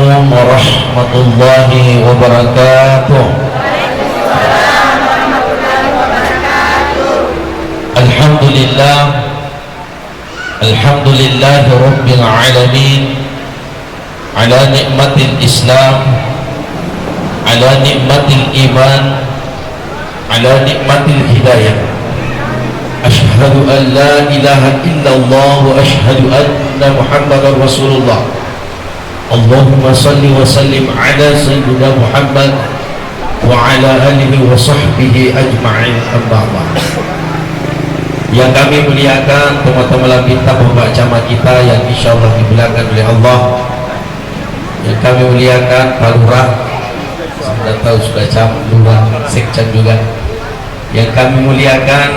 Assalamualaikum warahmatullahi wabarakatuh. Alhamdulillah, alhamdulillahi rabbil alamin, ala nikmatil Islam, ala nikmatil iman, ala nikmatil hidayah. Ashhadu an la ilaha illallah wa ashhadu anna Muhammadar Rasulullah. Allahumma salli wa sallim ala sayyidina Muhammad wa ala alihi wa sahbihi ajma'in, amma ba'd. Yang kami muliakan teman-teman kita, bapak jamaah kita yang insyaallah dimuliakan oleh Allah. Yang kami muliakan Pak Lurah, sudah tahu sudah jam Lurah Sekjen juga. Yang kami muliakan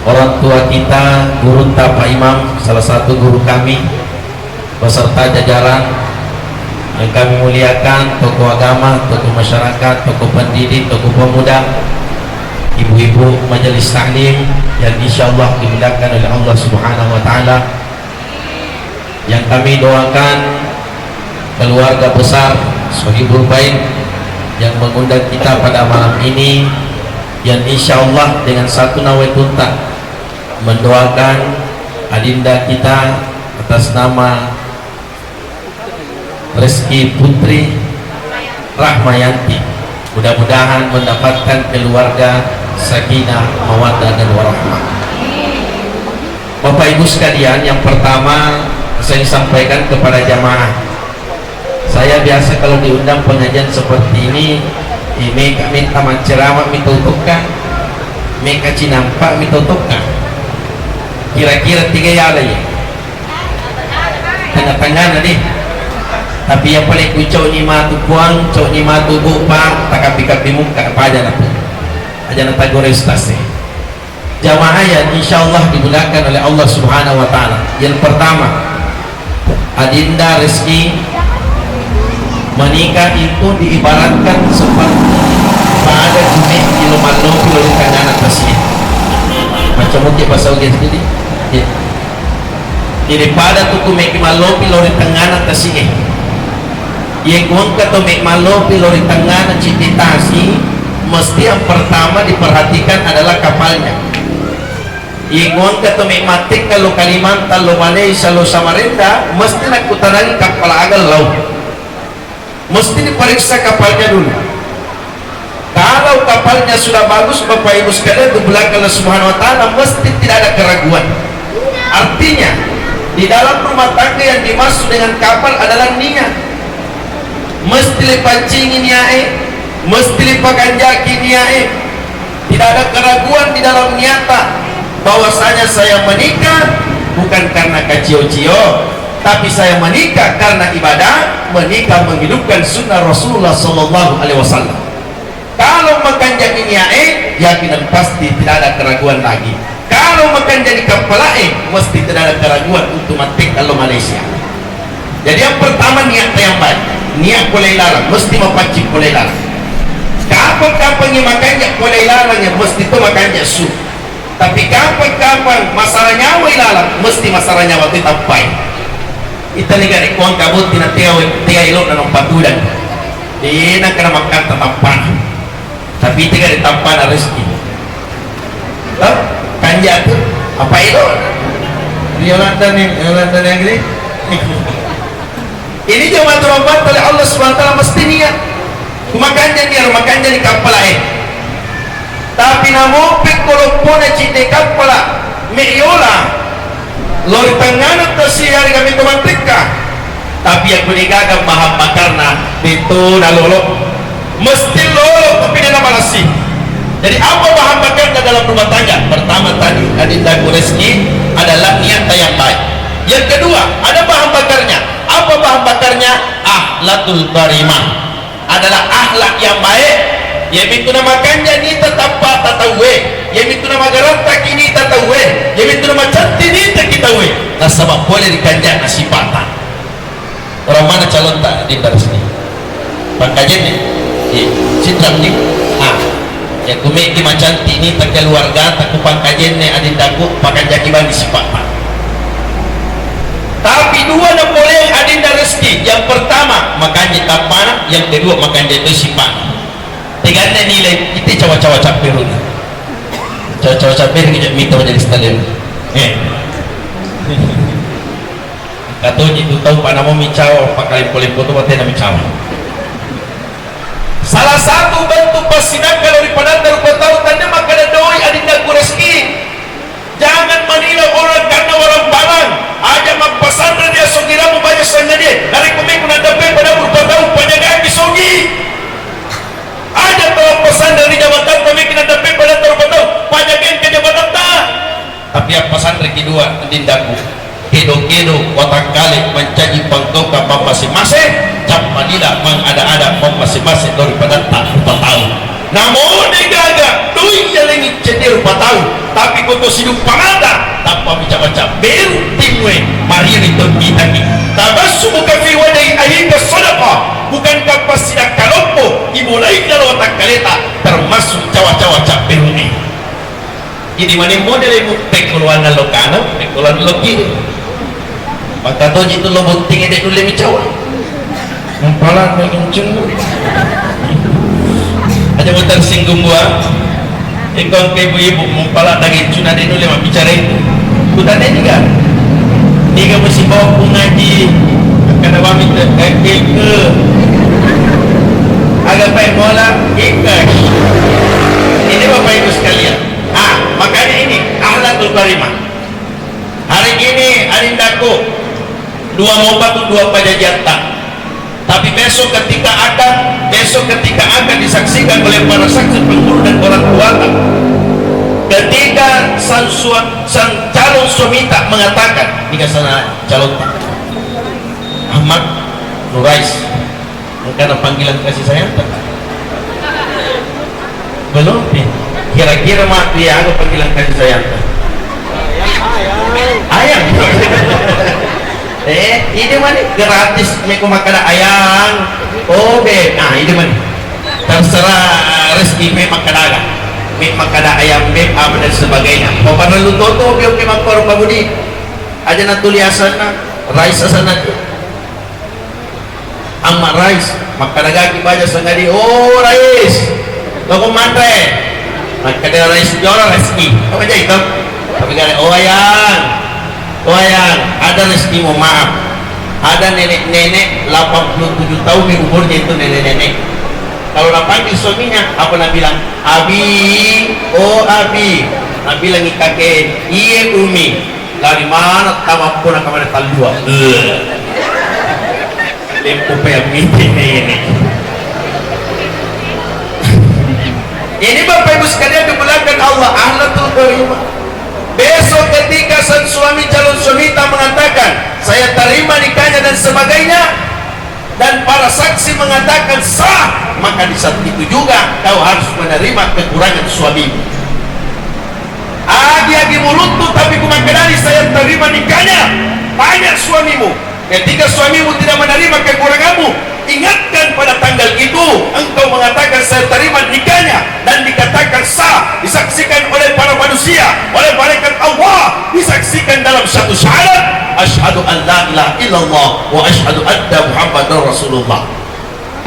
orang tua kita, guru Pak Imam, salah satu guru kami, beserta jajaran. Yang kami muliakan tokoh agama, tokoh masyarakat, tokoh pendidik, tokoh pemuda, ibu-ibu majelis taklim yang insyaallah dimuliakan oleh Allah Subhanahu wa taala. Yang kami doakan keluarga besar Sohibul Bait yang mengundang kita pada malam ini, yang insyaallah dengan satu nawaitunta mendoakan adinda kita atas nama Reski Putri Rahmayanti, mudah-mudahan mendapatkan keluarga sakinah, mawaddah dan warahmah. Bapak Ibu sekalian, yang pertama saya sampaikan kepada jamaah, saya biasa kalau diundang pengajian seperti ini minta menceramah, mitutupkan, mereka cinampak, mitutupkan. Kira-kira 3 ya lah ya, tengah-tengah nanti. Tapi yang paling kucau ni matu kuang, cok ni matu bupa, tak kapi-kapi muka apa aja nak, aja nak tagore stase. Jamaah yang insyaallah dimudahkan oleh Allah Subhanahu wa taala. Yang pertama, adinda Reski menikah itu diibaratkan seperti pada jumek di lomalo pilih kanan atasnya. Macam mungkin bahasa ujian sendiri. Jadi pada tu kumek malo pilih kanan atasnya. Yang kuang kata mek malo pilih kanan cipitasi, mesti yang pertama diperhatikan adalah kapalnya. Yang kuang kata mek matik kalau Kalimantan, lo Malaysia, lo Samarinda, mesti nak kutanagi kapal agal laut. Mesti diperiksa kapalnya dulu. Kalau kapalnya sudah bagus, Bapak Ibu sekalian, di belakang Allah Subhanahu wa taala mesti tidak ada keraguan. Artinya di dalam rumah tangga yang dimaksud dengan kapal adalah niat. Mesti dipancing niat, mesti dipakanjaki niat. Tidak ada keraguan di dalam niatan bahwasanya saya menikah bukan karena kacio-cio, tapi saya menikah karena ibadah, menikah menghidupkan sunnah Rasulullah Sallallahu Alaihi Wasallam. Kalau makan jadi niae, yakinan pasti tidak ada keraguan lagi. Kalau makan jadi kapalae, mesti tidak ada keraguan untuk mati kalau Malaysia. Jadi yang pertama niat yang baik, niat boleh larang, mesti mepancing boleh larang. Kapan-kapan yang makannya boleh larangnya, mesti itu makannya su. Tapi kapan-kapan masalah nyawa larang, mesti masalah nyawa itu tampai. Kita negara kuang kabut tina tiga ilok dan 4 bulan. Di nak kena makan tatampan. Tapi tiga di tampan rezeki. Kanja tu apa ilok? Yolanda yang gini. Ini cuma terobat oleh Allah SWT, mesti niat. Makan jadi kapal lain. Tapi namun kalau pun cite kapal meyola. Lori tangan atau hari kami teman mereka, tapi yang meninggalkan maha makarna itu dah lolo, mesti lolo tapi dia nama nasi. Jadi apa bahan bakarnya dalam rumah tangga? Pertama tadi adinda Reski adalah niat yang baik. Yang kedua ada bahan bakarnya. Apa bahan bakarnya? Akhlakul karimah, adalah akhlak yang baik. Yang itu namakannya ni tetap tatawe, yang itu nama garanta kini tatawe, yang itu nama cantik ni kita we. Nah sebab boleh dikanjak nasi patah. Orang mana calon tak di dari sini? Pangkajen ni, cindram ni. Yang kumik di cantik ni tak keluarga, tak kupangkajen ni adindaku pakai jaki bani si patah. Tapi dua na boleh adinda rezeki. Yang pertama makan di tapana, yang kedua makan di sipan. Tiganya nilai kita cawa-cawa capir ni. Cawa-cawa capir kita minta menjadi sekalian. Kata itu tahu pak nama micawa pakai boleh foto pakai nama micawa. Salah satu bentuk pasidak kalau di padang rupa tahu tanda maka ada doi adinda ku rezeki. Jangan menilai orang karena orang barang. Aja mak pesantren dia sogira mu banyak sangat dia. Dari kami kuna dapat pada berupa tahu penjagaan disogi. Aja tahu pesantren di jabatan kami kena dapat pada berupa tahu penjagaan ke jabatan tak. Tapi apa pesantren kedua adindaku. Kedo-kedo watak kali mencaji pangkau kapal masing-masing. Capadilah mengada-ada pom masing-masing daripada tak rupa tahu. Namun digaga duit yang lagi cendir rupa tahu. Tapi kau hidup pangada tanpa baca-baca beru timwe mari itu kita ni. Tabassu bukan fi wajhi ahika sadaqah. Bukankah pasidak kalompo dimulai dalam watak kaleta termasuk cawa-cawa cap beru ni. Ini mana model ibu tekuluan lokano, tekuluan loki. Maka tu itu lo bunting ada dulu mi cawa. Mumpalan mengencung. Ada mutar singgung gua. Ikon ke ibu mumpalan lagi cuna ada dulu mak bicara itu. Kuda ada juga. Tiga mesti bawa ngaji. Kena kami ke agak baik mola ikhlas. Ini bapak ibu sekalian. Makanya ini akhlakul karimah. Hari ini arindaku dua mobat tu dua pajajian tak. Tapi besok ketika akan disaksikan oleh para saksi penghulu dan orang tua, ketika sang calon suami tak mengatakan, jika sana calon tak Ahmad Nurais, karena panggilan kasih sayang tak belum kira-kira mak dia aku panggilan kasih sayang tak ayam ini mana gratis mereka makan ayam. Oh be, ini mana terserah rezeki memang kadaga makan ayam be apa dan sebagainya. Papa lalu toto be oke makor pabudi aja na tuliasan na rice asana tu amma rice makadaga ki baja sangadi. Oh rice loko matre makada rice jora rezeki apa aja itu tapi kan oh ayang ada rezeki mau maaf. Ada nenek-nenek 87 tahun di umurnya itu nenek-nenek. Kalau nak panggil suaminya apa nak bilang? Abi, oh Abi. Nak bilang kakek, iya Umi. Dari mana tamak pun nak kemana talua. Lempu payah meeting ini. Ini Bapak Ibu sekalian dimulakan Allah ahlatul karimah. Besok ketika sang suami calon suami tak mengatakan saya terima nikahnya dan sebagainya dan para saksi mengatakan sah, maka di saat itu juga kau harus menerima kekurangan suamimu. Agi-agi mulutmu tapi kumakadari saya terima nikahnya, tanya suamimu. Ketika suamimu tidak menerima kekuranganmu, ingatkan pada tanggal itu engkau mengatakan saya terima nikahnya dan dikatakan sah, disaksikan oleh para manusia, oleh malaikat Allah, disaksikan dalam satu syahadat, asyhadu an la ilaha illallah wa asyhadu anna muhammadar rasulullah.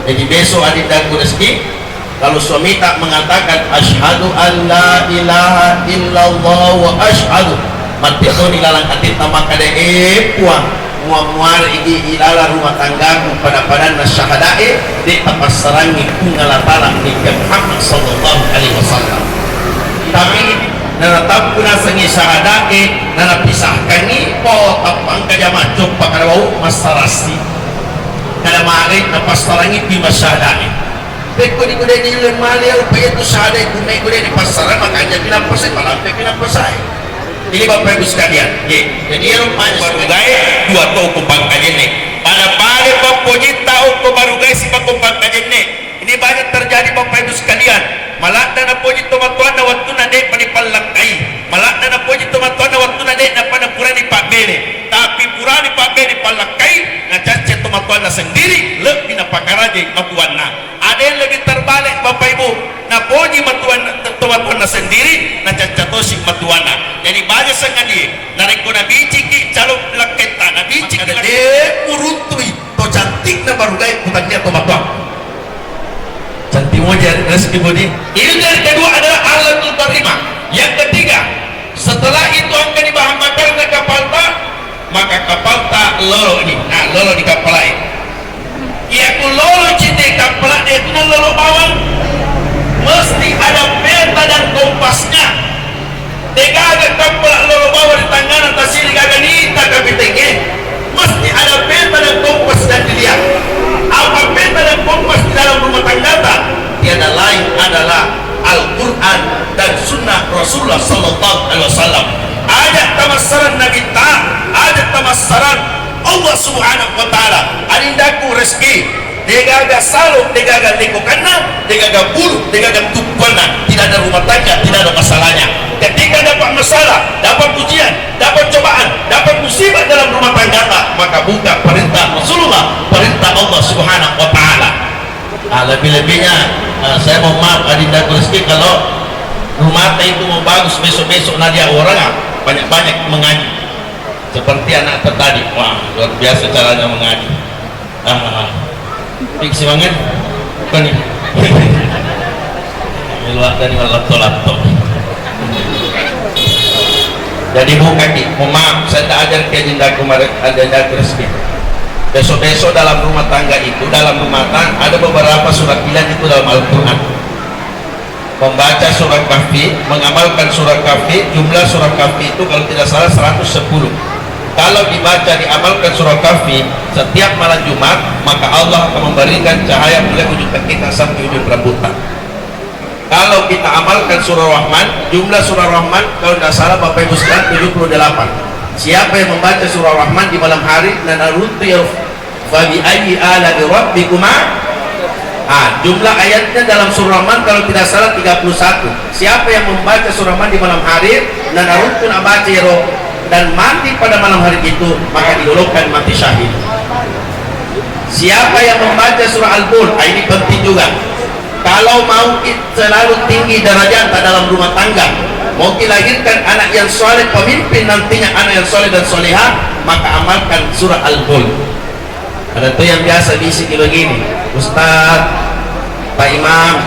Jadi besok adindaku rezeki, kalau suami tak mengatakan asyhadu an la ilaha illallah wa asyhadu mati tu nilalang atit maka de puang muar igi ilala rumah tanggaku pada nasyahadae di tapas sarangi kungalatala ni Muhammad sallallahu alaihi wasallam. Tapi nanatap kuna sangi syahadae nanapisahkan ni po tapang kajama jok pakaraw masarasi kada mari tapas sarangi di masyahadae. Peko di kuda ni lemali apa itu syahadae kunai kuda di pasaran makanya bilang pasai malampe bilang pasai. Ini Bapak Ibu sekalian, jadi rupanya sebagai dua toko pangkajen nih. Pada balik pokoknya tahu ko baru guys si pangkajen nih. Ini banyak terjadi Bapak Ibu sekalian. Malak dan apa itu matuan na waktu nade panipalakai. Malak dan apa itu matuan na waktu nade na panapurani Pak Bene. Tapi purani Pak Bene palakai na cacat matuan na sendiri lebih na pakaraje matuan na. Ada yang lebih terbalik Bapak Ibu. Na poji matuan na sendiri na cacatosi matuan na. Jadi banyak sangat dia. Narik ko na biji ki calon laketa na biji ada murutui to cantik na baru gay putannya to matwa cantik mo jadi rezeki budi. Ini yang kedua adalah alatul barima. Yang ketiga, setelah itu akan dibahamakkan ke kapal tak, maka kapal tak lolo ini. Nah, lolo di kapal lain. Ia ku lolo cinta kapal itu na lolo bawang. Mesti ada peta dan kompasnya. Tega ada kapal lolo bawang di tangan atas sini kagak nita kapitenge. Mesti ada peta dan kompas dan dilihat. Apa peta dan kompas di dalam rumah tangga tak? Tiada lain adalah Al-Quran dan Sunnah Rasulullah Sallallahu Alaihi Wasallam. Ada tamasaran Nabi ta, ada tamasaran Allah Subhanahu Wa Taala. Anindaku rezeki, degaga saluk, degaga lingkukanna, degaga bulu, degaga tupana. Tidak ada rumah tangga, tidak ada masalahnya. Ketika dapat masalah, dapat ujian, dapat cobaan, dapat musibah dalam rumah tangga, maka buka perintah Rasulullah, perintah Allah Subhanahu Wa Taala. Lebih-lebihnya saya mau maaf adinda rezeki kalau rumah itu mau bagus besok-besok nadia orang banyak-banyak mengaji seperti anak tadi. Wah, luar biasa caranya mengaji. Fiksi banget bukan nih. Meluat dari laptop. Jadi bukan nih, mau maaf saya tak ajar ke adinda kemarin adinda rezeki. Besok-besok dalam rumah tangga itu, dalam rumah tangga ada beberapa surat pilihan itu dalam Al-Quran. Membaca surat Kahfi, mengamalkan surat Kahfi, jumlah surat Kahfi itu kalau tidak salah 110. Kalau dibaca, diamalkan surat Kahfi setiap malam Jumat, maka Allah akan memberikan cahaya mulai ujung kaki kita sampai ujung rambutan. Kalau kita amalkan surah Rahman, jumlah surah Rahman kalau tidak salah Bapak Ibu sekalian 78. Siapa yang membaca surah Rahman di malam hari dan arutil fa bi ayyi ala rabbikuma, jumlah ayatnya dalam surah Rahman kalau tidak salah 31. Siapa yang membaca surah Rahman di malam hari dan arutul abaciro dan mati pada malam hari itu, maka dilulukan mati syahid. Siapa yang membaca surah Al-Mulk, ini penting juga. Kalau mau selalu tinggi derajat dalam rumah tangga, mau dilahirkan anak yang soleh, pemimpin nantinya anak yang soleh dan solehah, maka amalkan surah Al-Mulk. Ada tuh yang biasa bisik begini, Ustaz, Pak Imam,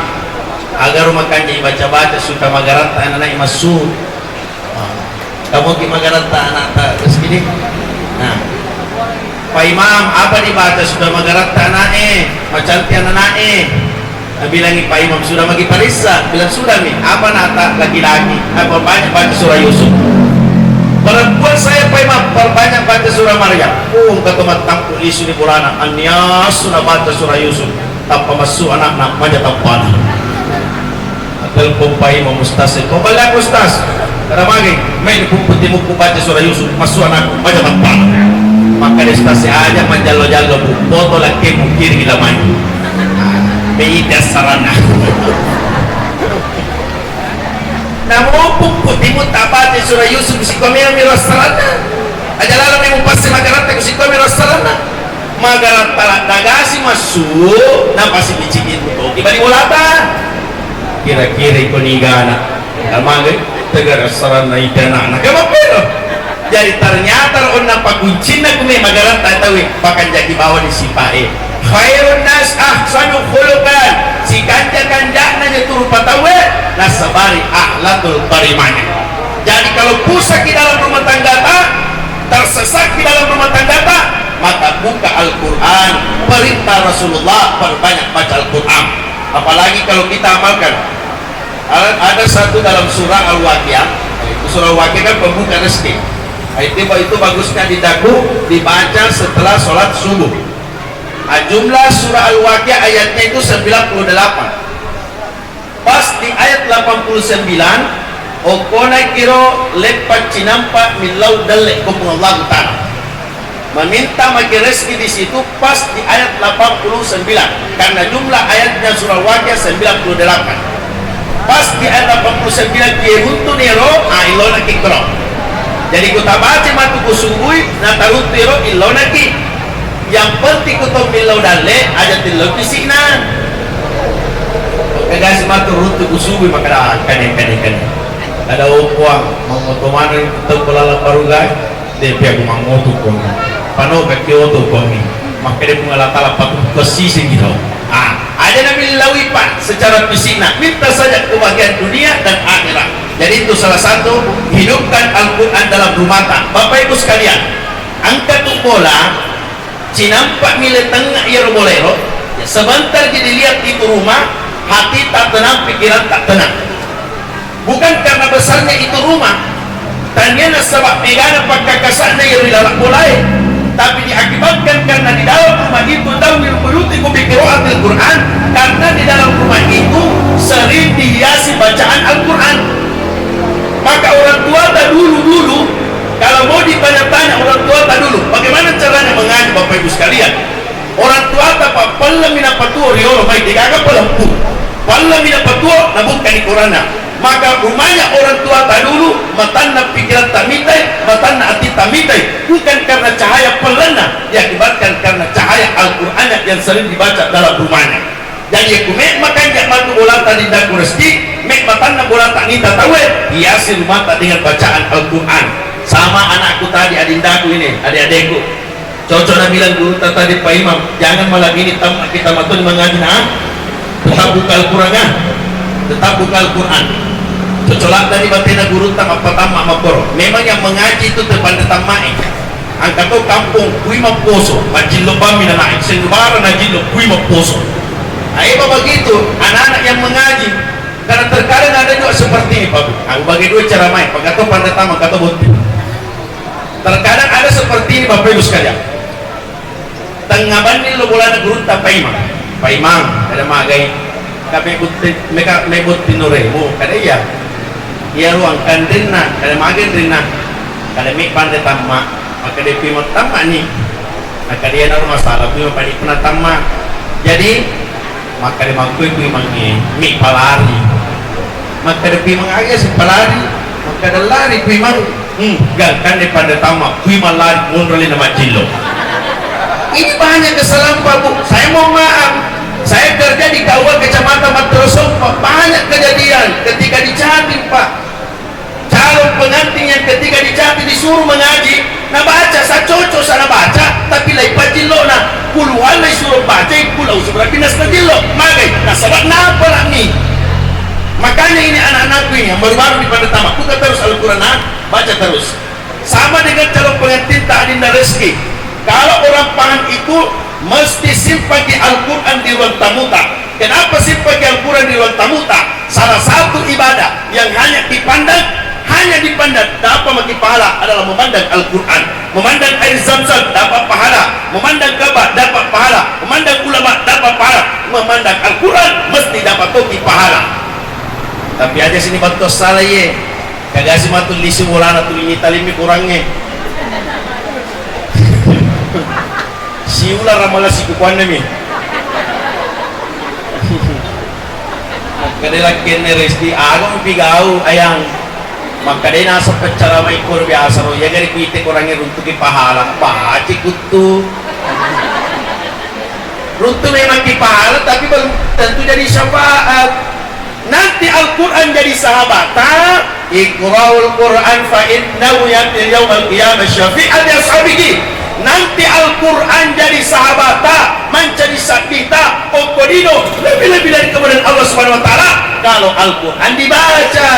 agar rumah kanji baca-baca suka magaranta anak-anak masuk. Kamu ki magaranta anak terus gini. Nah, Pak Imam, apa dibaca sudah magaranta anak macam anak bilangi Pak Imam sudah bagi parisa, bilang sudah nih. Apa nata laki-laki? Apa banyak baca surah Yusuf? Perempuan saya Pak Imam perbanyak baca surah Maryam. Kata tampuk isu di bulana. Anias sudah baca surah Yusuf. Tanpa masuk anak-anak baca tampana. Telepon Pak Imam Ustaz. Kau balik Ustaz? Karena bagi main putih muku baca surah Yusuf. Masuk anak baca tampana. Maka di Ustaz aja menjalo-jalo foto laki mungkin gila main. Beda sarana. Namun putih mutabati surah Yusuf si komel miras sarana. Aja lalu yang pasti magaranta si komel miras sarana. Magaranta dagasi masuk, napa si bicikin itu. Ibadi mulata. Kira-kira ikut nigana. Almangga tegar sarana idana. Nak apa pero? Jadi ternyata orang napa kuncina kume magaranta tahu pakan jadi bawa di sipae. Khairun nas ahsanu khuluqan, si kanja-kanjana nya turu patawe nasabari ahlatul barimanya. Jadi kalau pusat di dalam rumah tangga tersesat di dalam rumah tangga maka buka Al-Quran, perintah Rasulullah perbanyak baca Al-Quran. Apalagi kalau kita amalkan. Ada satu dalam surah Al-Waqiah, itu surah Al-Waqiah kan pembuka rezeki. Itu bagusnya dibaca setelah sholat subuh. Jumlah surah Al-Waqiah ayatnya itu 98. Pas di ayat 89, okona kiro lepat cinampa milau dalek kumullah ta'ala. Meminta bagi rezeki di situ pas di ayat 89 karena jumlah ayatnya surah Al-Waqiah 98. Pas di ayat 89 kihuntu nero ilona kikro. Jadi kita baca matu kusubui natarut nero ilona ki. Yang penting kutub milau dale aja tilau kisina. Kagak sematu rutu kusubi maka kan. Ada uang mau moto mana kutub pelala baru guys. Dia piagu mau moto pun. pano ka Kyoto ko ni makanya mengalah patut kesisi gitu. Ada Nabi lawipan secara fisik minta saja kebahagiaan dunia dan akhirat. Jadi itu salah satu, hidupkan Al-Quran dalam rumah tangga. Bapak Ibu sekalian, angkat bola cinampak milik tengah ya bolero ya, sebentar jadi lihat itu rumah, hati tak tenang, pikiran tak tenang. Bukan karena besarnya itu rumah, tanyana sebab megana pakai kasarnya yang dilalak boleh, tapi diakibatkan karena di dalam rumah itu dawil buyutikum bi qiraatil Quran, karena di dalam rumah itu sering dihiasi bacaan Al-Quran. Maka orang tua tak dulu kalau mau ditanya-tanya orang tua tak dulu bagaimana caranya mengaji. Bapak Ibu sekalian, orang tua tak palla mina patuo riolo baik digaga pelampu palla mina patuo nabukkan di Quran. Maka rumahnya orang tua tak dulu matanna pikiran tak mitai, matanna hati tak mitai, bukan karena cahaya pelena, diakibatkan karena cahaya Al-Quran yang sering dibaca dalam rumahnya. Jadi aku mek makan jak matu bola tadi dak rezeki, mek matanna bola tak nita tawe, hiasi rumah tak dengan bacaan Al-Quran. Sama anakku tadi, adindaku ini, adik-adikku. Cocok nak bilang guru tadi Pak Imam, jangan malam ini kita matun mengaji tetap buka Al-Quran tetap buka Al-Quran. Cocolat dari batina guru tak apa tamak makoro. Memang yang mengaji itu depan tamai. Angkat tu kampung kui maposo, majilo pami na naik senubara na jilo kui maposo. Ayo begitu anak-anak yang mengaji. Karena terkadang ada juga seperti ini Pak. Aku bagi dua cara main. Pagato pandai tamak kata bukti. Terkadang ada seperti ini Bapak Ibu sekalian. Tengah banding lo bola guru tak Pak Imam ada magai. Kami mereka mebut tinuremu kada iya ruang kandina kada magen rina kada mi pandai tamma maka dia pimot tamma ni maka dia naruh masalah pimot padi pernah tamma jadi maka dia mangkui mangi mi palari maka dia pimang aja si palari maka dia lari pimang gal kan dia pandai tamma pimang lari mundrali nama jilo. Ini banyak kesalahan Pak Bu, saya mau maaf. Saya kerja di Kawan Kecamatan Matrosong, banyak kejadian ketika di Jatim Pak. Calon pengantin yang ketika di Jatim disuruh mengaji, nah baca, saya cocok sana baca, tapi lai pajilo na puluhan lai suruh baca, pulau seberapa binas na jilo, magai, nah sebab napa lah nih. Makanya ini anak-anakku ini yang baru-baru di pada tamak, buka terus Al-Quran, baca terus. Sama dengan calon pengantin tak adinda rezeki. Kalau orang paham itu mesti simpati Al-Quran di ruang tamuta. Kenapa simpati Al-Quran di ruang tamuta? Salah satu ibadah yang hanya dipandang dapat maki pahala adalah memandang Al-Quran, memandang air Zam-Zam dapat pahala, memandang Ka'bah dapat pahala, memandang ulama dapat pahala, memandang Al-Quran mesti dapat toki pahala. Tapi aja sini bantu salah ye, kagak si matul lisi mulana tu ini talimi kurangnya. Si ular ramalah si kukuan nami. Kadang kene resti agam pigau ayang. Maka dia nasa pecara may kur biasa ro. Ya gari kuite kurangnya runtuh ki pahala. Baca kutu. Runtuh memang ki pahala tapi belum tentu jadi syafaat. Nanti Al-Quran jadi sahabat. Iqra'ul Quran fa innahu ya'ti yaumal qiyamah syafi'an li ashabihi. Nanti Al-Quran jadi sahabat, mencari sakita, okodino, lebih-lebih dari kemudian Allah Subhanahu Wa Taala. Kalau Al-Quran dibaca,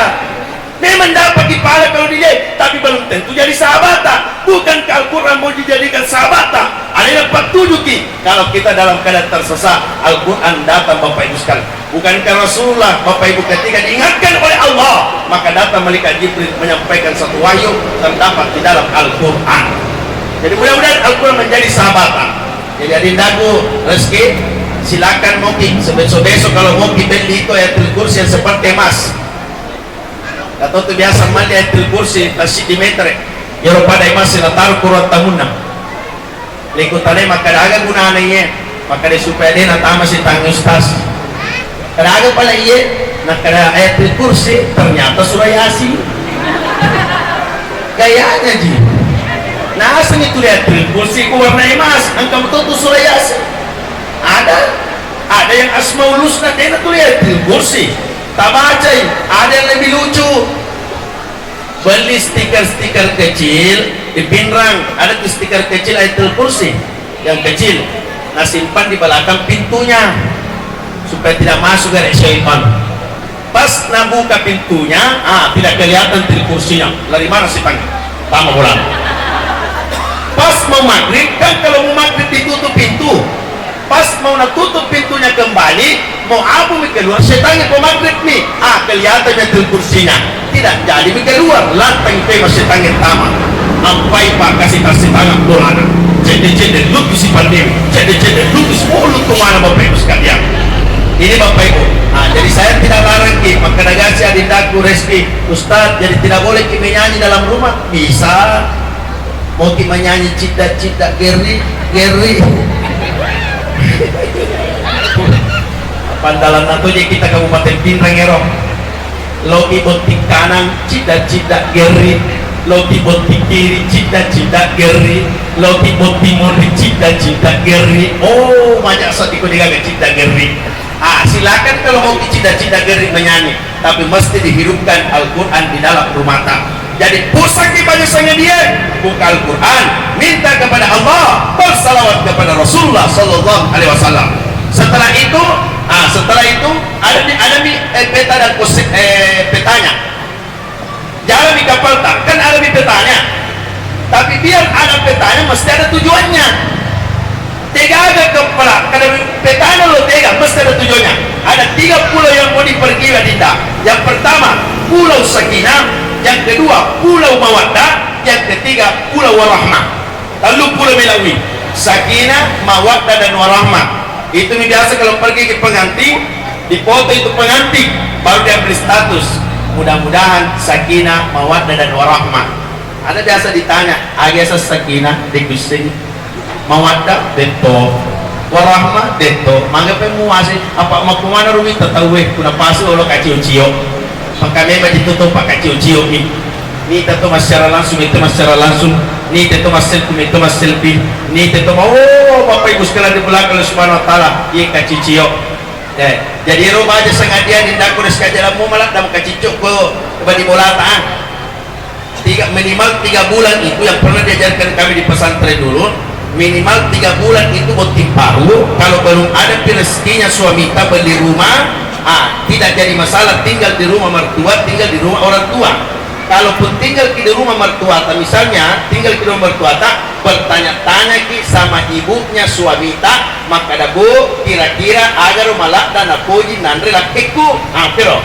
memang dapat dipahala kalau dia, tapi belum tentu jadi sahabat. Bukan Al-Quran mau dijadikan sahabat. Ada yang petunjuki. Kalau kita dalam keadaan tersesat, Al-Quran datang Bapak Ibu sekalian. Bukankah Rasulullah Bapak Ibu ketika diingatkan oleh Allah, maka datang malaikat Jibril menyampaikan satu wahyu terdapat di dalam Al-Quran. Jadi mudah-mudahan Al-Quran menjadi sahabatan. Jadi adindaku rezeki silakan moki besok kalau moki beli itu ayatul kursi yang seperti emas. Atau tu biasa mandi ayatul kursi tasik di meter. Ya pada emas sila taruh kurang tahunna. Lekutane maka ada gunanya maka dia supaya dia natama si tang ustaz. Kada pala iye nak kada ayatul kursi ternyata surah Yasin. Gayanya ji. Nah, asal itu lihat kursi warna emas, angka betul tu surah Yasin. Ada yang Asmaul Husna, dia tu lihat kursi. Tak baca, ada yang lebih lucu. Beli stiker-stiker kecil di pinrang ada tuh stiker kecil Ayatul Kursi yang kecil, nah simpan di belakang pintunya supaya tidak masuk dari syaitan. Pas buka pintunya, tidak kelihatan kursinya, lari mana sih tang? Tama bola. Pas mau maghrib, kan kalau mau maghrib ditutup pintu, pas mau tutup pintunya kembali, mau abu keluar, setannya mau maghrib nih, kelihatannya kursinya, tidak jadi keluar, lantang tema setannya tama, sampai pak kasih tangan bolana, cede lu si pandemi, cede lu mulut kemana bapak ibu sekalian. Ini bapak ibu, jadi saya tidak larang ki, maka nagasi adindaku Reski, Ustadz, jadi tidak boleh ki menyanyi dalam rumah, bisa, mau ki menyanyi cita-cita Geri, pandalan natunya kita Kabupaten Pinrang Erok, logi bontik kanan cita-cita Geri, logi bontik kiri cita-cita Geri, logi bontik timur cita-cita Geri. Oh banyak saat ikut digaga cita Geri. Silakan kalau mau cita-cita Geri menyanyi, tapi mesti dihidupkan Al-Quran di dalam rumah tangga. Jadi pusat ibadahnya dia buka Al-Quran, minta kepada Allah, bersalawat kepada Rasulullah Sallallahu Alaihi Wasallam. Setelah itu ada peta dan petanya. Jangan di kapal tak, kan ada di petanya. Tapi biar ada petanya mesti ada tujuannya. Tiga ada kepala, karena petanya lo tiga mesti ada tujuannya. Ada 3 pulau yang mau dipergi Dinda. Yang pertama Pulau Sakinah, yang kedua Pulau Mawaddah, yang ketiga Pulau Warahmah. Lalu Pulau Melawi, Sakinah, Mawaddah dan Warahmah. Itu biasa kalau pergi ke pengantin, dipoto itu pengantin, baru dia beri status. Mudah-mudahan Sakinah, Mawaddah dan Warahmah. Ada biasa ditanya, biasa Sakinah di Gusing, Mawaddah deto, Warahmah deto. Mangga pemuasi apa mau kemana rumi tetawe kuna pasi olo kacil-cio. Maka memang ditutup pakai kacil-cio ni. Ni tentu mas secara langsung, itu mas secara langsung. Ni tentu mas selfie, itu mas selfie. Ni tentu bapak ibu sekalian di belakang Subhanahu Wa Taala, ye kacil-cio. Jadi rumah aja sengaja dindaku sekalian mu malah dalam kacil-cio ko badi bolata. Minimal 3 bulan itu yang pernah diajarkan kami di pesantren dulu. Minimal 3 bulan itu botim paru. Kalau belum ada rezekinya suami kita beli rumah, tidak jadi masalah tinggal di rumah mertua, tinggal di rumah orang tua. Kalaupun tinggal di rumah mertua, misalnya tinggal di rumah mertua, bertanya-tanya ki sama ibunya suami kita, maka ada bu kira-kira agar malah dan apoji nandre lakiku, pero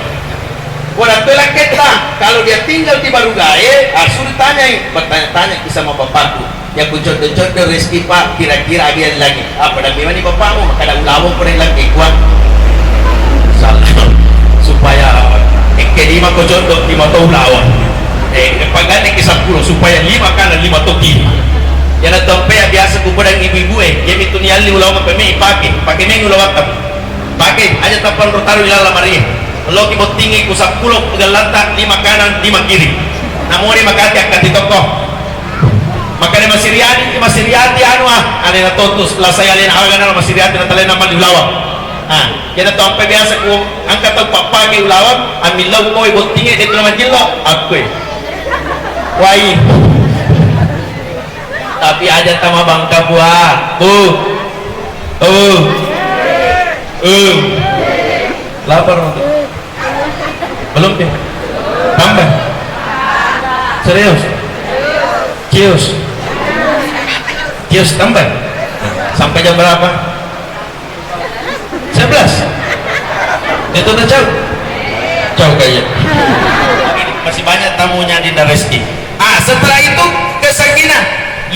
buat apa kita? Kalau dia tinggal di Barugaye, suruh tanya, bertanya-tanya ki sama bapakku. Ya kucot-cot rezeki pak, kira-kira agian lagi apa dan gimana nih bapakmu, maka ada ulawang pernah lagi kuat salah supaya kelima kucot di mata ulawang pagani kisah 10 supaya 5 kanan 5 to kiri yang tempe ya biasa kupodang ibu-ibu ya itu niali ulawang pemi pakai minggu ulawang pakai aja tapal rotaru ilala maria lo kibot tinggi ku 10 galanta 5 kanan 5 kiri namun ini makati akan ditokoh. Makanya masih riati anu ada na totus la saya lena agan na masih riati na talena man ulawang. Kita sampai biasa ku angkat tag papagi ulawang ambil lagu mo ibot tinggi dito naman jillo ako wai. Tapi ada tama bangka buah. Lapar untuk. Belum ya? Tambah. Serius? Kios tambah sampai jam berapa? 11 itu udah jauh kayaknya masih banyak tamunya di Reski. Setelah itu ke Sakinah,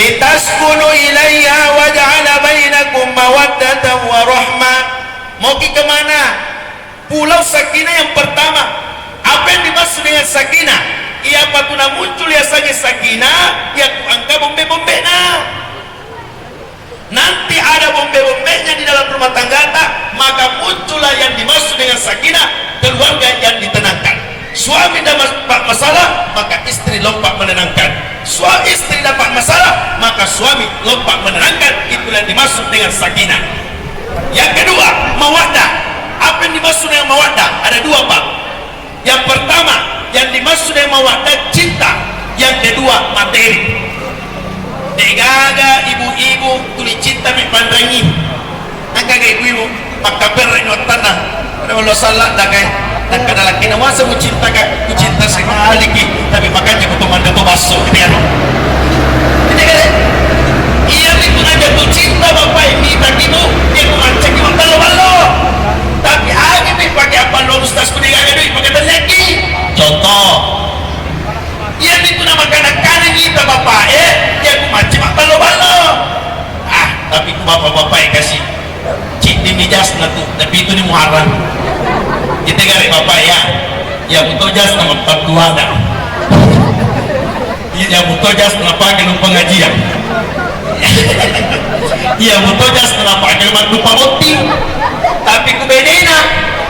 litaskunu ilayya wa ja'ala bainakum mawaddatan wa rahmah. Mau ke mana? Pulau Sakinah yang pertama. Apa yang dimaksud dengan Sakinah? Ia patuna muncul ya saja Sakinah, ya angka bombe-bombe nanti ada bombe-bombenya di dalam rumah tangga maka muncullah yang dimaksud dengan Sakinah, keluarga yang ditenangkan. Suami dapat masalah maka istri lompat menenangkan, istri dapat masalah maka suami lompat menenangkan. Itulah yang dimaksud dengan Sakinah. Yang kedua, mawaddah. Apa yang dimaksud dengan mawaddah? Ada 2 pak. Yang pertama yang dimaksud dengan mawaddah cinta, yang kedua materi. dangi angka kayak gue makaber ini tanah ada lo salah dah kayak dan kada laki nama saya cinta kak ku cinta sekali tapi makanya ku teman itu basuh gitu kan iya itu aja tuh cinta bapak ini tadi tuh dia ku mancing di makan lo tapi aja nih pakai apa lo ustaz ku dia aja pakai lagi contoh iya itu nama kanak-kanak kita bapak dia ku mancing makan lo tapi ku bapak-bapak yang kasih cinta mijas na tuh tapi itu ni muharram kita gari bapak ya butuh jas nama pertua dah ya butuh jas nama pakai pengajian ya butuh jas nama pakai lupa boti tapi ku bedena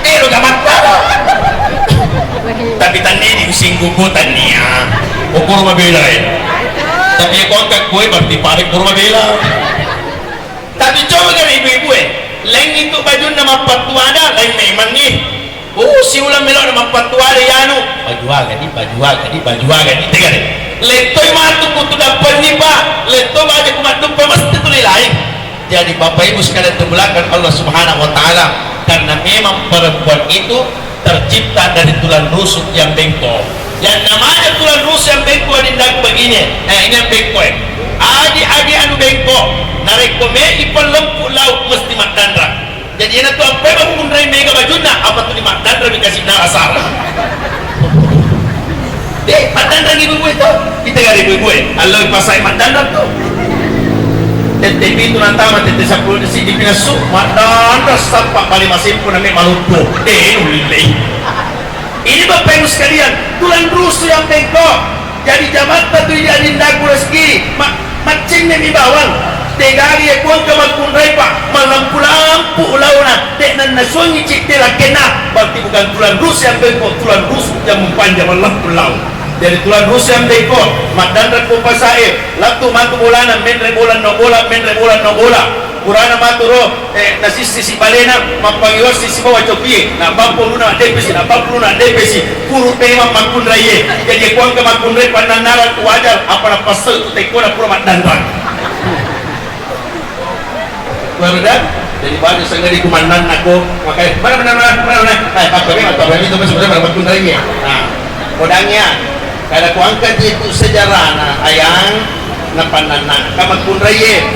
lo gak mata tapi tani di using gugutan niya ukur mabela tapi kau angkat kue berarti parik kurma bela tapi coba kan ibu-ibu lain itu baju nama pertua dah lain memang nih si ulang melok nama patua de yanu baju agak ni tiga de letoy matu ku tu dapat ni pak leto baca ku matu mesti tu lain jadi bapak ibu sekalian terbelakang Allah Subhanahu wa taala karena memang perempuan itu tercipta dari tulang rusuk yang bengkok yang namanya tulang rusuk yang bengkok dindak begini ini yang bengkok adi anu bengkok narik kome ipan lempu laut mesti matandra jadi ini tuh apa yang pun rai mega bajuna apa tuh di matandra dikasih darah sarah matandra ibu itu kita gak ibu Allah pasai matandra tuh tete itu nantama tete 10 di sini pinasuk matandra sampai balik masih pun namanya maluku ulilai ini bapak ibu sekalian tulang rusuk yang bengkok jadi jabatan tuh dia dindaku rezeki macing nih bawang tegari ya kuang kamakun pak melampu-lampu launa dek nan nasungi cik tela kena berarti bukan tulang rusuk yang bengkok tulang rusuk yang mempanjang melampu laut jadi tulang rusuk yang bengkok madandra ko pasair latu matu bolana menre bolan no bola kurana maturo nasisi balena mapangiwas sisi bawa copi na bampo luna depesi kuru tema makun raye jadi kuang kamakun rai pananara wajar apa na pasal tu tekona pura madandra Berdak, jadi banyak sekali kumandan aku makanya mana Pak Bami itu sebenarnya berapa pun lagi nah kodangnya kada ku angkat itu sejarah na ayang na panana kamat pun raya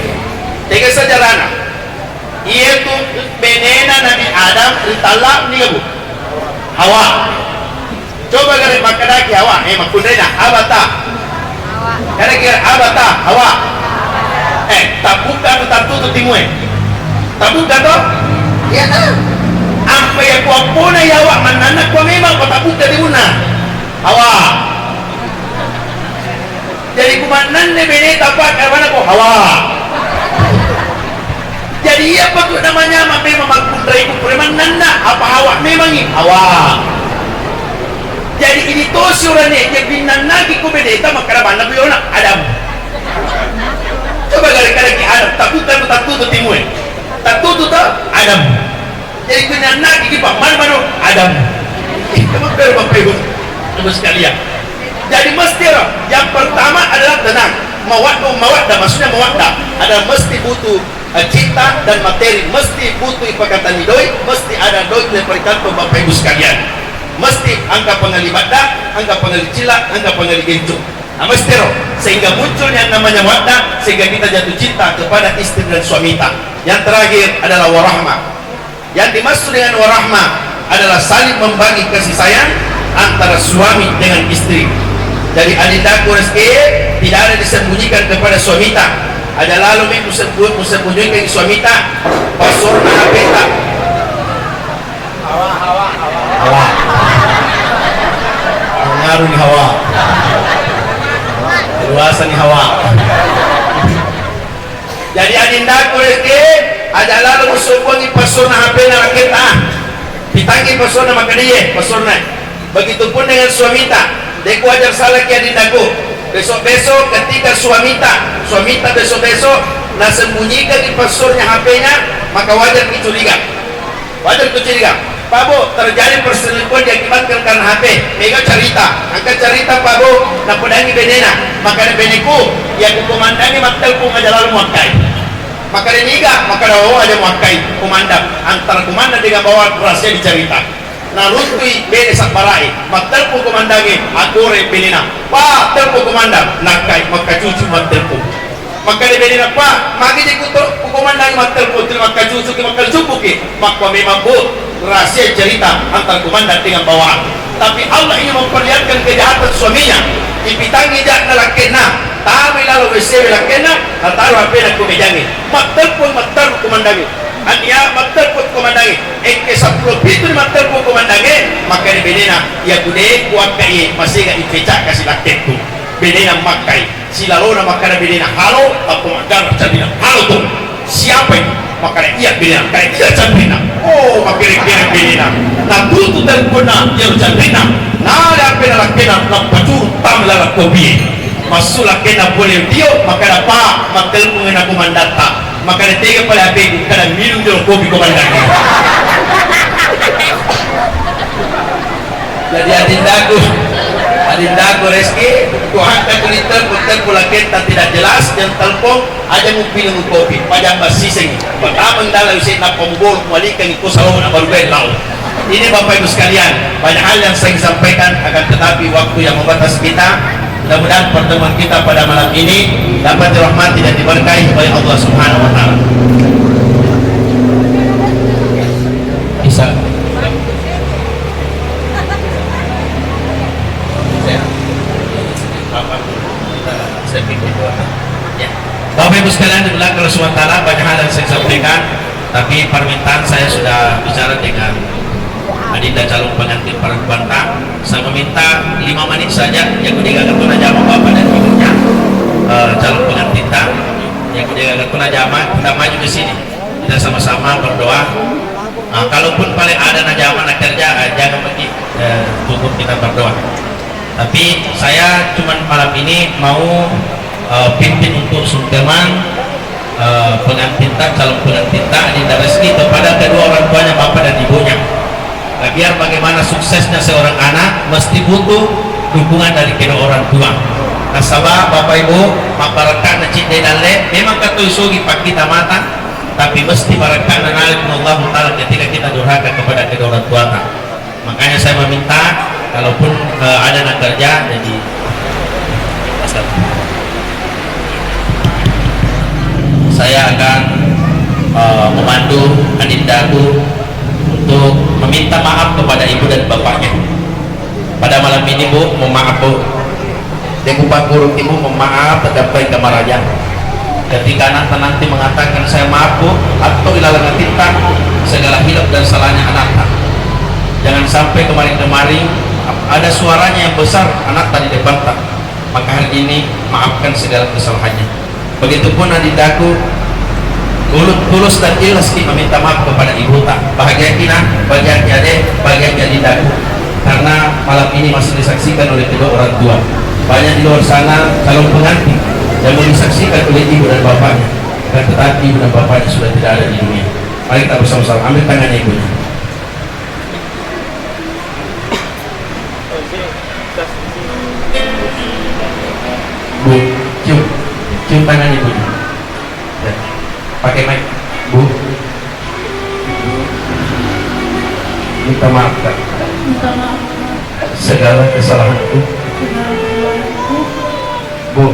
tiga sejarah na iya tu benena Nabi Adam ditalak ni kabu Hawa coba kali makadaki Hawa makun raya abata kira abata Hawa tabuka tu tatu tu timue tabuka tu ya apa yang ku apuna ya awak manana ku memang ku tabuka di una Hawa jadi kumanan ne bene tapak karena ku Hawa jadi iya patut namanya memang makundrai ku preman nanda apa Hawa memang ini Hawa jadi ini to surane je binan nagi ku bene ta makara Nabi Adam coba kali-kali ki Adam tatu tu timue tatu tu Adam jadi kena nak gigi pak mana Adam kamu baru bapak ibu sekalian jadi mesti yang pertama adalah tenang mawaddah maksudnya mawaddah adalah mesti butuh cinta dan materi mesti butuh ipakatan doi mesti ada doi yang perikatan bapak ibu sekalian mesti angka pengalibadah angka pengalicila angka pengaligento mesti sehingga muncul yang namanya mawaddah sehingga kita jatuh cinta kepada istri dan suami kita yang terakhir adalah warahmah yang dimaksud dengan warahmah adalah saling membagi kasih sayang antara suami dengan istri jadi adindaku rezeki tidak ada disembunyikan kepada suami kita ada lalu disembunyikan suami kita pasurna apeta hawa pengaruh ni hawa luasan ni hawa jadi adindaku rezeki ada lalu musuhnya pasurna apeta raketa ditangi pasurna makadiye pasurna begitupun dengan suami kita deku ajar salah kia dindaku besok-besok ketika suami kita besok-besok nak sembunyikan di pasurnya HP-nya maka wajar dicuriga Pak Bu terjadi perselingkuhan diakibatkan karena HP mega cerita angkat cerita Pak Bu nak pedangi benena maka beneku yang kukomandangi maktal ku ngajalan muakai maka diniga, maka daw aja makai komandan antara komandan dengan bawa rahasia dicerita. Nah lutui bene sabarai, makterpu komandangi agore benina. Pa terpu komandan nakai maka cucu makterpu. Maka di benina pa magi di kuto komandangi makterpu terima maka cucu ke maka cupu ke maka memang bu rahasia cerita antara komandan dengan bawahan. Tapi Allah ingin memperlihatkan kejahatan suaminya. Ipitangi jak nalakena, tahu lalu bersih lakena, taruh apa nak kumejangi. Makterpu komandangi. Ania makterpu komandangi. Engke 10 pintu makterpu komandangi. Maka di benina ya kude kuat kai masih gak dipecah kasih laketu. Benina makai. Silalona makana benina halo apa makana cabina halo tuh. Siapa itu? Makanya iya benina, kayak iya cabina. Oh makanya benina. Nah tutu terpuna yang cabina. Nah ada pena lakena nak baju tam lara kopi. Masuk lakena boleh dia makanya apa matel mengena komandata. Makanya tiga pada api kadang minum dulu kopi komandata. Jadi adindaku Reski Tuhan kekuliter putar pulaketa tidak jelas dan telepon aja mau pilih kopi pajang basiseng pertama dalam usia nak pembol walikan itu selalu nak berubah laut. Ini Bapak Ibu sekalian banyak hal yang saya sampaikan akan tetapi waktu yang membatas kita. Mudah-mudahan pertemuan kita pada malam ini dapat dirahmati dan diberkahi oleh Allah Subhanahu wa taala. Bisa Bapak Ibu sekalian dibilang kalau SWT banyak hal yang saya sampaikan, tapi permintaan saya sudah bicara dengan adinda calon pengantin perempuan. Saya meminta 5 menit saja yang ketiga ketuna jama bapak dan ibunya calon pengantin yang ketiga ketuna jama kita maju ke sini kita sama-sama berdoa. Kalaupun paling ada najama nak kerja jangan pergi cukup kita berdoa. Tapi saya cuman malam ini mau pimpin untuk sungkeman pengantin calon pengantin adinda Reski kepada kedua orang tuanya bapak dan ibunya. Nah, biar bagaimana suksesnya seorang anak mesti butuh dukungan dari kedua orang tua. Nah sabah bapak ibu masyarakat nacit dalle memang kata usugi pak kita mata tapi mesti barakan Allah Ta'ala ketika kita durhaka kepada kedua orang tua. Makanya saya meminta kalaupun ada nak kerja jadi saya akan memandu adindaku untuk meminta maaf kepada ibu dan bapaknya. Pada malam ini Bu, mohon maaf Bu. Deku Pak Guru Ibu mohon maaf terdapat kamaraja. Ketika anak nanti mengatakan saya maaf Bu, atau ilalang tinta segala hidup dan salahnya anak. Jangan sampai kemarin-kemarin ada suaranya yang besar anak tadi depan tak. Maka hari ini maafkan segala kesalahannya. Begitupun adindaku tulus dan ikhlas kita meminta maaf kepada ibu tak bahagia kita, bahagia adek, bahagia adindaku karena malam ini masih disaksikan oleh kedua orang tua. Banyak di luar sana calon pengantin yang mau disaksikan oleh ibu dan bapaknya, tetapi ibu dan bapaknya sudah tidak ada di dunia. Mari kita bersama-sama ambil tangannya ibunya. Bu, cium tangannya ibunya. Ya. Pakai mic, Bu. Minta maaf Kak. Segala kesalahanku. Bu,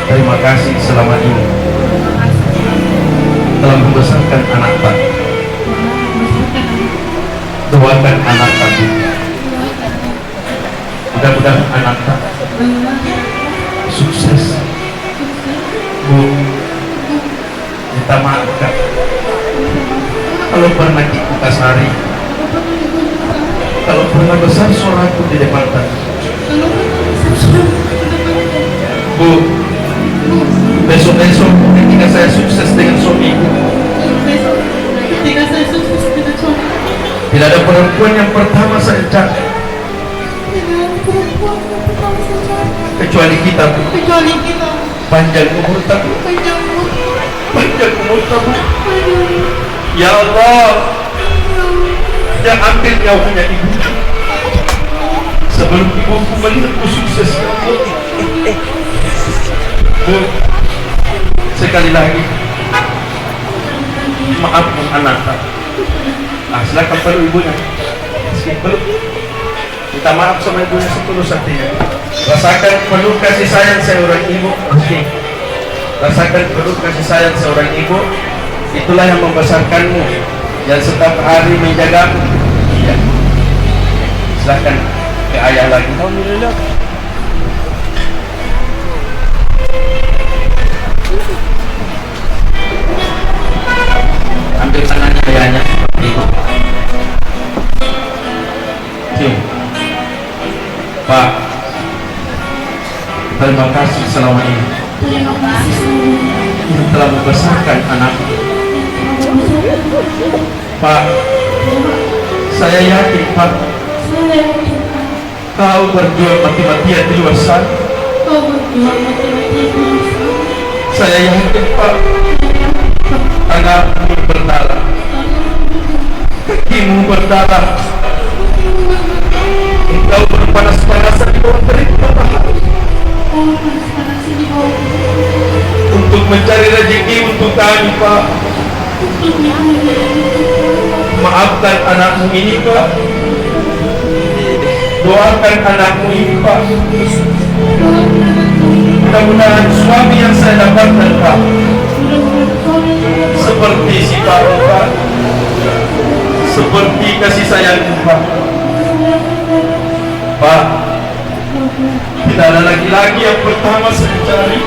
terima kasih selama ini telah membesarkan anak tak. Doakan anak tadi. Mudah-mudahan anak tak sukses. Bu, minta maaf Kak kalau pernah ikut kasari, kalau pernah besar suaraku di depan tadi. Bu, besok-besok ketika saya sukses dengan suamiku, tidak ada perempuan yang pertama saya cari kecuali kita Bu. Panjang umur tabu, panjang umur tabu. Ya Allah, jangan ambil nyawanya ibu sebelum ibuku melihatku sukses. Bu, sekali lagi maaf kung anak. Silakan peluk ibunya. Peluk. Minta maaf sama ibunya setulus hatinya. Rasakan penuh kasih sayang seorang ibu. Oke. Rasakan penuh kasih sayang seorang ibu. Itulah yang membesarkanmu dan setiap hari menjagamu. Ya. Silakan ke ayah lagi. Alhamdulillah. Ambil tangannya ayahnya seperti itu. Cium. Pak, terima kasih selama ini. Terima kasih Yang telah membesarkan anakku. Pak, saya yakin Pak, kau berjuang mati-matian di luar sana. Saya yakin Pak, tanganmu berdarah, kakimu berdarah, engkau berpanas-panasan di bawah terik matahari untuk mencari rezeki untuk kami Pak. Maafkan anakmu ini Pak, doakan anakmu ini Pak. Mudah-mudahan suami yang saya dapatkan Pak seperti si Pak, seperti kasih sayangmu Pak. Pak, tidak ada laki-laki yang pertama saya cari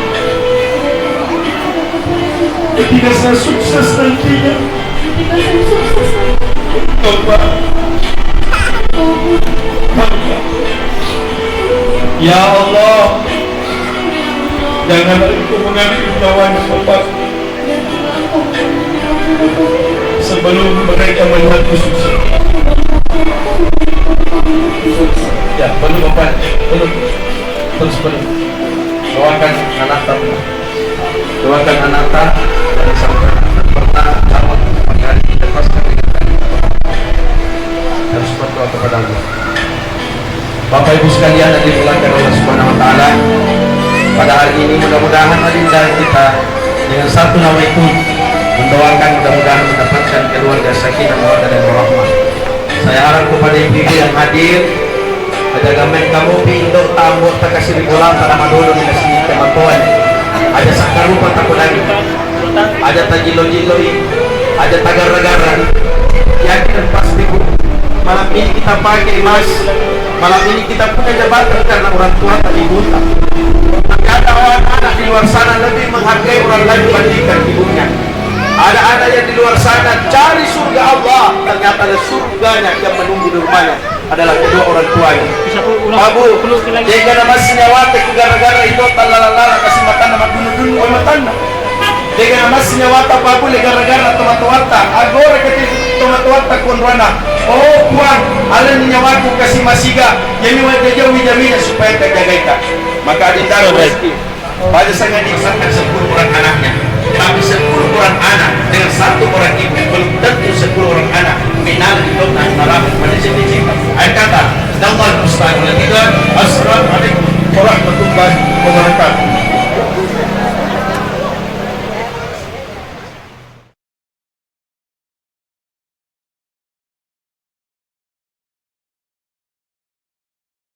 ketika saya sukses nantinya. Pak, ya Allah, janganlah Engkau mengambil nyawanya Bapak sebelum mereka melihatku sukses. Ya, belum Bapak, belum. Terus belum. Doakan anak kamu, doakan anak dan sampai pernah calon pagi hari dilepaskan dengan kami. Harus berdoa kepada Allah. Bapak Ibu sekalian yang dimuliakan Allah Subhanahu Wa Taala, pada hari ini mudah-mudahan adinda kita dengan satu nama itu mendoakan mudah-mudahan mendapatkan keluarga sakinah mawaddah dan warahmah. Saya harap kepada ibu-ibu yang hadir, ada gamen kamu pindo tamu takasih bola tanah dulu di sini teman-teman. Ada sakarupa takut lagi, ada tajilo-jiloi, ada tagar-tagaran. Yakin pasti Bu, malam ini kita pakai Mas, malam ini kita punya jabatan karena orang tua tadi buta. Tapi ada anak-anak di luar sana lebih menghargai orang lain dibandingkan ibunya. Ada anak yang di luar sana cari surga Allah, ternyata ada surganya yang menunggu di rumahnya adalah kedua orang tuanya. Abu, jika nama senyawate gara-gara itu talalara kasih mata nama dulu matana. Jika nama senyawata Abu gara-gara tomat-tomata, agora ketika tomat-tomata konrana. Oh Tuhan, alin nyawaku kasih masiga, jadi wajah jauh jaminya supaya terjaga. Maka adinda rezeki. Pada sangat disangkan 10 orang anaknya, tapi 10 orang anak dengan 1 orang ibu belum tentu 10 orang anak final di kota neraka pada sini. Ayat kata, "Dalam Al-Mustaqim